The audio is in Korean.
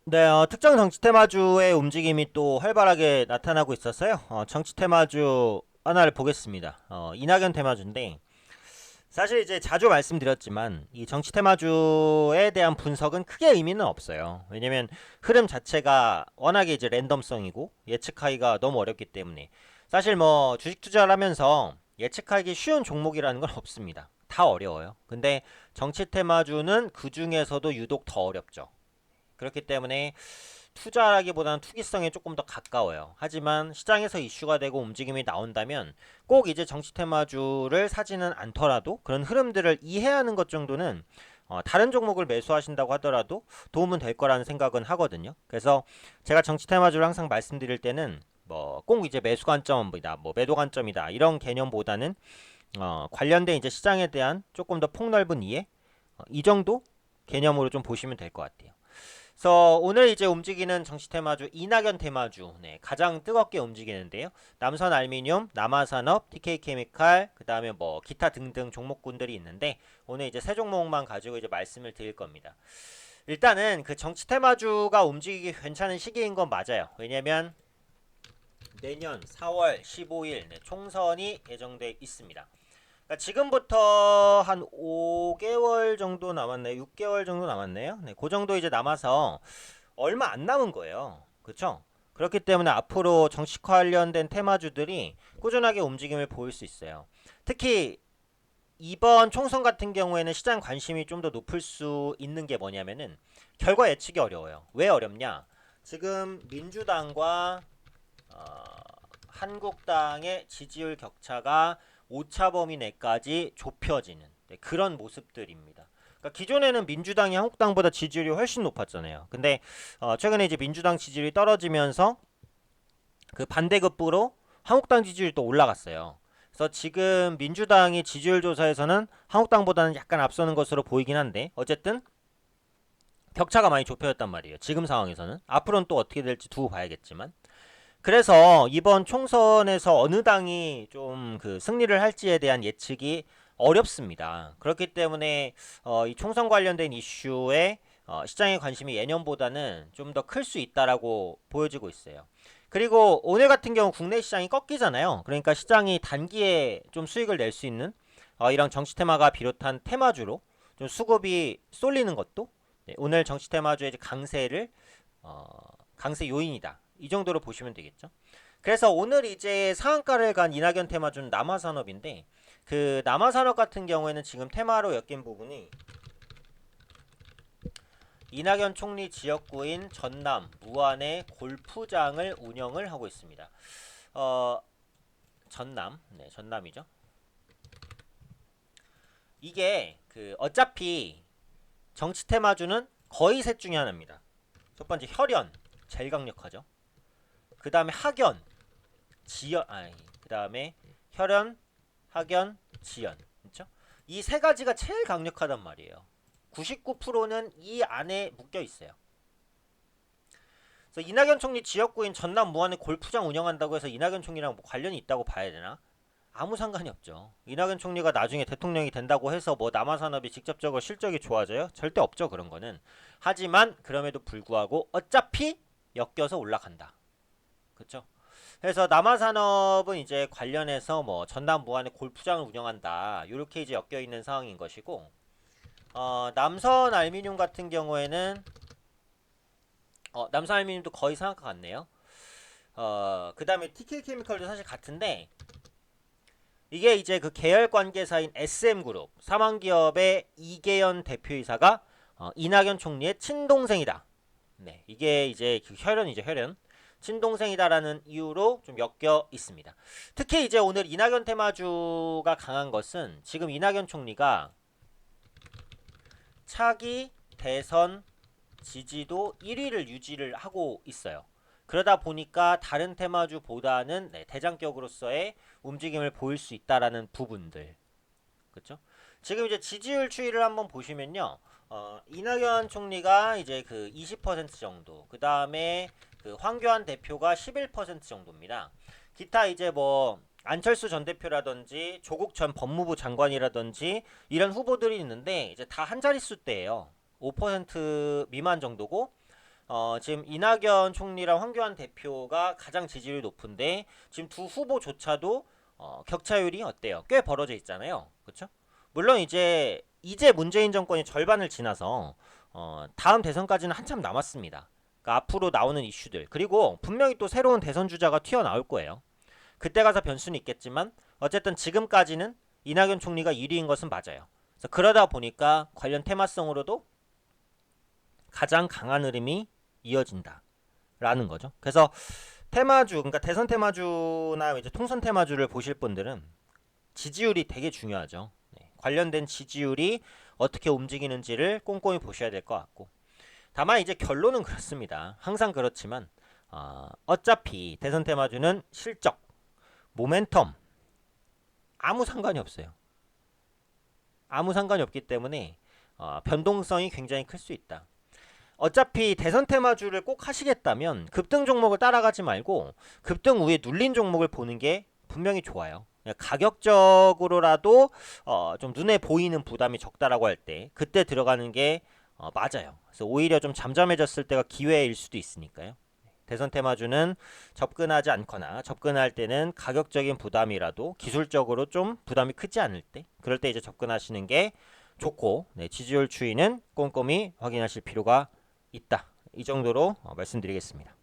네, 특정 정치 테마주의 움직임이 또 활발하게 나타나고 있었어요. 정치 테마주 하나를 보겠습니다. 이낙연 테마주인데, 사실 이제 자주 말씀드렸지만, 이 정치 테마주에 대한 분석은 크게 의미는 없어요. 왜냐면 흐름 자체가 워낙에 이제 랜덤성이고, 예측하기가 너무 어렵기 때문에. 사실 뭐, 주식 투자를 하면서 예측하기 쉬운 종목이라는 건 없습니다. 다 어려워요. 근데 정치 테마주는 그 중에서도 유독 더 어렵죠. 그렇기 때문에 투자라기보다는 투기성에 조금 더 가까워요. 하지만 시장에서 이슈가 되고 움직임이 나온다면 꼭 이제 정치 테마주를 사지는 않더라도 그런 흐름들을 이해하는 것 정도는 다른 종목을 매수하신다고 하더라도 도움은 될 거라는 생각은 하거든요. 그래서 제가 정치 테마주를 항상 말씀드릴 때는 뭐 꼭 이제 매수 관점이다, 뭐 매도 관점이다 이런 개념보다는 관련된 이제 시장에 대한 조금 더 폭넓은 이해, 이 정도 개념으로 좀 보시면 될 것 같아요. 그래서 오늘 이제 움직이는 정치 테마주 이낙연 테마주, 네, 가장 뜨겁게 움직이는데요. 남선 알미늄, 남아산업, TK케미칼, 그다음에 뭐 기타 등등 종목군들이 있는데 오늘 이제 세 종목만 가지고 이제 말씀을 드릴 겁니다. 일단은 그 정치 테마주가 움직이기 괜찮은 시기인 건 맞아요. 왜냐면 내년 4월 15일 네, 총선이 예정돼 있습니다. 그러니까 지금부터 한 5개월 정도 남았네요. 6개월 정도 남았네요. 네, 그 정도 이제 남아서 얼마 안 남은 거예요. 그렇죠? 그렇기 때문에 앞으로 정치 관련된 테마주들이 꾸준하게 움직임을 보일 수 있어요. 특히 이번 총선 같은 경우에는 시장 관심이 좀 더 높을 수 있는 게 뭐냐면은 결과 예측이 어려워요. 왜 어렵냐? 지금 민주당과 어, 한국당의 지지율 격차가 오차 범위 내까지 좁혀지는 그런 모습들입니다. 그러니까 기존에는 민주당이 한국당보다 지지율이 훨씬 높았잖아요. 근데 최근에 이제 민주당 지지율이 떨어지면서 그 반대급부로 한국당 지지율이 또 올라갔어요. 그래서 지금 민주당이 지지율 조사에서는 한국당보다는 약간 앞서는 것으로 보이긴 한데 어쨌든 격차가 많이 좁혀졌단 말이에요. 지금 상황에서는 앞으로는 또 어떻게 될지 두고 봐야겠지만 그래서 이번 총선에서 어느 당이 좀 그 승리를 할지에 대한 예측이 어렵습니다. 그렇기 때문에 이 총선 관련된 이슈에 시장의 관심이 예년보다는 좀 더 클 수 있다라고 보여지고 있어요. 그리고 오늘 같은 경우 국내 시장이 꺾이잖아요. 그러니까 시장이 단기에 좀 수익을 낼 수 있는 이런 정치 테마가 비롯한 테마주로 좀 수급이 쏠리는 것도 네, 오늘 정치 테마주의 강세를 어, 강세 요인이다. 이 정도로 보시면 되겠죠. 그래서 오늘 이제 상한가를 간 이낙연 테마주는 남아산업인데 그 남아산업 같은 경우에는 지금 테마로 엮인 부분이 이낙연 총리 지역구인 전남, 무안에 골프장을 운영을 하고 있습니다. 어, 전남, 네, 전남이죠. 이게 그 어차피 정치 테마주는 거의 셋 중에 하나입니다. 첫 번째 혈연, 제일 강력하죠. 그 다음에 학연, 지연, 그 다음에 혈연, 학연, 지연. 그렇죠? 이 세 가지가 제일 강력하단 말이에요. 99%는 이 안에 묶여 있어요. 그래서 이낙연 총리 지역구인 전남 무안에 골프장 운영한다고 해서 이낙연 총리랑 뭐 관련이 있다고 봐야 되나? 아무 상관이 없죠. 이낙연 총리가 나중에 대통령이 된다고 해서 뭐 남아산업이 직접적으로 실적이 좋아져요? 절대 없죠, 그런 거는. 하지만 그럼에도 불구하고 어차피 엮여서 올라간다. 그렇죠? 그래서 남아산업은 이제 관련해서 뭐 전남 무안에 골프장을 운영한다. 이렇게 이제 엮여 있는 상황인 것이고, 남선 알미늄 같은 경우에는 남선 알미늄도 거의 상한가 같네요. 그 다음에 TK 케미컬도 사실 같은데 이게 이제 그 계열 관계사인 SM그룹 사망기업의 이계연 대표이사가 이낙연 총리의 친동생이다. 네, 이게 이제 그 혈연이죠, 혈연. 친동생이다라는 이유로 좀 엮여 있습니다. 특히 이제 오늘 이낙연 테마주가 강한 것은 지금 이낙연 총리가 차기 대선 지지도 1위를 유지를 하고 있어요. 그러다 보니까 다른 테마주보다는 네, 대장격으로서의 움직임을 보일 수 있다라는 부분들. 그렇죠? 지금 이제 지지율 추이를 한번 보시면요. 이낙연 총리가 이제 그 20% 정도, 그 다음에 그 황교안 대표가 11% 정도입니다. 기타 이제 뭐 안철수 전 대표라든지 조국 전 법무부 장관이라든지 이런 후보들이 있는데 이제 다 한 자릿수대예요. 5% 미만 정도고 지금 이낙연 총리랑 황교안 대표가 가장 지지율이 높은데 지금 두 후보조차도 격차율이 어때요? 꽤 벌어져 있잖아요. 그렇죠? 물론 이제 문재인 정권이 절반을 지나서 다음 대선까지는 한참 남았습니다. 그러니까 앞으로 나오는 이슈들 그리고 분명히 또 새로운 대선 주자가 튀어나올 거예요. 그때 가서 변수는 있겠지만 어쨌든 지금까지는 이낙연 총리가 1위인 것은 맞아요. 그래서 그러다 보니까 관련 테마성으로도 가장 강한 흐름이 이어진다라는 거죠. 그래서 테마주, 그러니까 대선 테마주나 이제 통선 테마주를 보실 분들은 지지율이 되게 중요하죠. 네, 관련된 지지율이 어떻게 움직이는지를 꼼꼼히 보셔야 될 것 같고. 다만 이제 결론은 그렇습니다. 항상 그렇지만 어차피 대선 테마주는 실적, 모멘텀 아무 상관이 없어요. 아무 상관이 없기 때문에 변동성이 굉장히 클 수 있다. 어차피 대선 테마주를 꼭 하시겠다면 급등 종목을 따라가지 말고 급등 우에 눌린 종목을 보는 게 분명히 좋아요. 가격적으로라도 좀 눈에 보이는 부담이 적다라고 할 때 그때 들어가는 게 맞아요. 그래서 오히려 좀 잠잠해졌을 때가 기회일 수도 있으니까요. 대선 테마주는 접근하지 않거나 접근할 때는 가격적인 부담이라도 기술적으로 좀 부담이 크지 않을 때 그럴 때 이제 접근하시는 게 좋고 지지율 추이는 꼼꼼히 확인하실 필요가 있다. 이 정도로 말씀드리겠습니다.